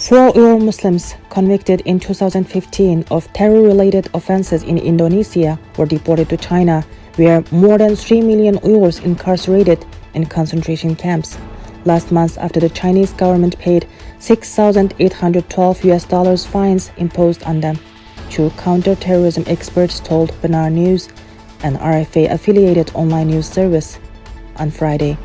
4 Uyghur Muslims convicted in 2015 of terror-related offenses in Indonesia were deported to China, where more than 3 million Uyghurs incarcerated in concentration camps. Last month, after the Chinese government paid $6,812 fines imposed on them, two counter-terrorism experts told Benar News, an RFA-affiliated online news service, on Friday.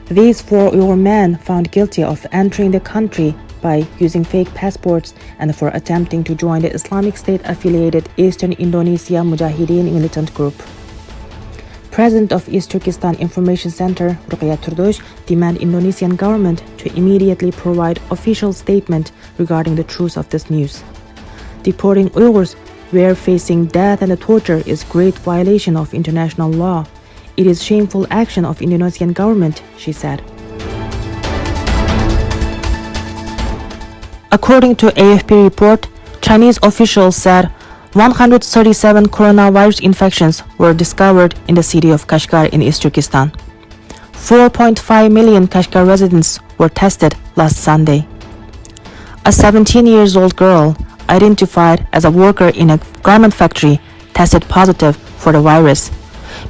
These 4 Uyghur men found guilty of entering the country by using fake passports and for attempting to join the Islamic State-affiliated Eastern Indonesia Mujahideen militant group. President of East Turkestan Information Center, Ruqayya Turdosh, demanded Indonesian government to immediately provide official statement regarding the truth of this news. Deporting Uyghurs where facing death and torture is great violation of international law. It is shameful action of Indonesian government, she said. According to AFP report, Chinese officials said 137 coronavirus infections were discovered in the city of Kashgar in East Turkestan. 4.5 million Kashgar residents were tested last Sunday. A 17-year-old girl, identified as a worker in a garment factory, tested positive for the virus.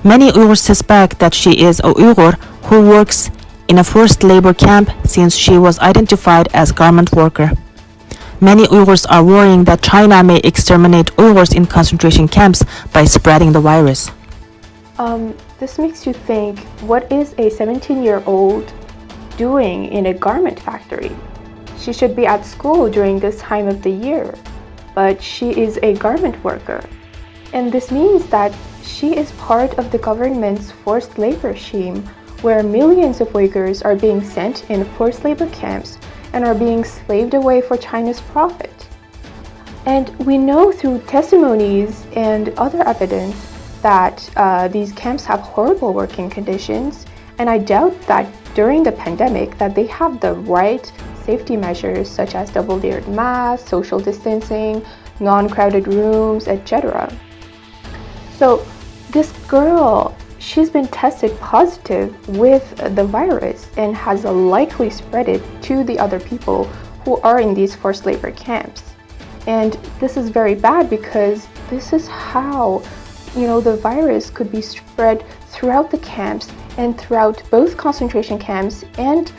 Many Uyghurs suspect that she is a Uyghur who works in a forced labor camp since she was identified as garment worker. Many Uyghurs are worrying that China may exterminate Uyghurs in concentration camps by spreading the virus. This makes you think, what is a 17-year-old doing in a garment factory? She should be at school during this time of the year, but she is a garment worker. And this means that she is part of the government's forced labor regime, where millions of Uyghurs are being sent in forced labor camps and are being slaved away for China's profit. And we know through testimonies and other evidence that these camps have horrible working conditions, and I doubt that during the pandemic that they have the right safety measures such as double-layered masks, social distancing, non-crowded rooms, etc. So this girl, she's been tested positive with the virus and has likely spread it to the other people who are in these forced labor camps. And this is very bad because this is how, the virus could be spread throughout the camps and throughout both concentration camps and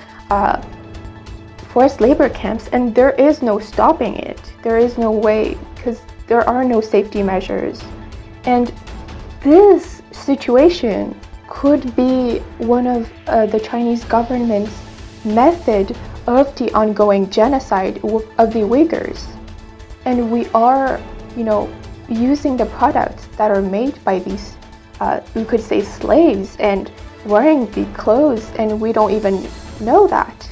forced labor camps, and there is no stopping it. There is no way because there are no safety measures. And this situation could be one of the Chinese government's method of the ongoing genocide of the Uyghurs. And we are, using the products that are made by these, we could say, slaves, and wearing the clothes, and we don't even know that.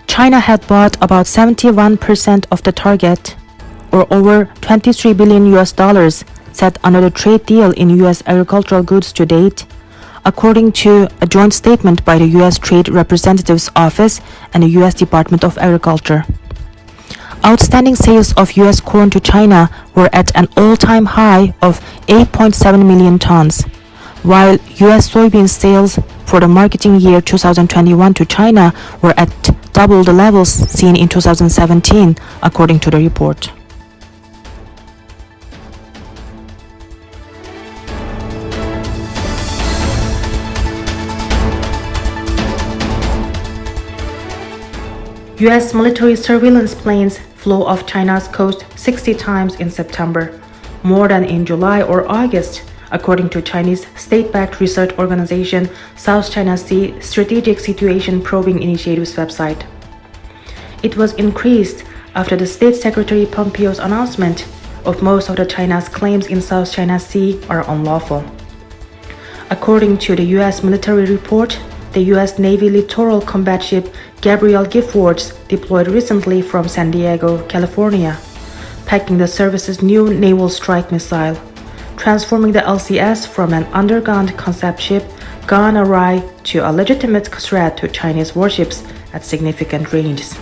China had bought about 71% of the target, or over $23 billion set under the trade deal in U.S. agricultural goods to date, according to a joint statement by the U.S. Trade Representative's Office and the U.S. Department of Agriculture. Outstanding sales of U.S. corn to China were at an all-time high of 8.7 million tons, while U.S. soybean sales for the marketing year 2021 to China were at double the levels seen in 2017, according to the report. U.S. military surveillance planes flew off China's coast 60 times in September, more than in July or August, according to Chinese state-backed research organization South China Sea Strategic Situation Probing Initiative's website. It was increased after the State Secretary Pompeo's announcement of most of China's claims in South China Sea are unlawful. According to the U.S. military report, the U.S. Navy littoral combat ship Gabriel Giffords deployed recently from San Diego, California, packing the service's new naval strike missile, transforming the LCS from an undergone concept ship gone awry to a legitimate threat to Chinese warships at significant ranges.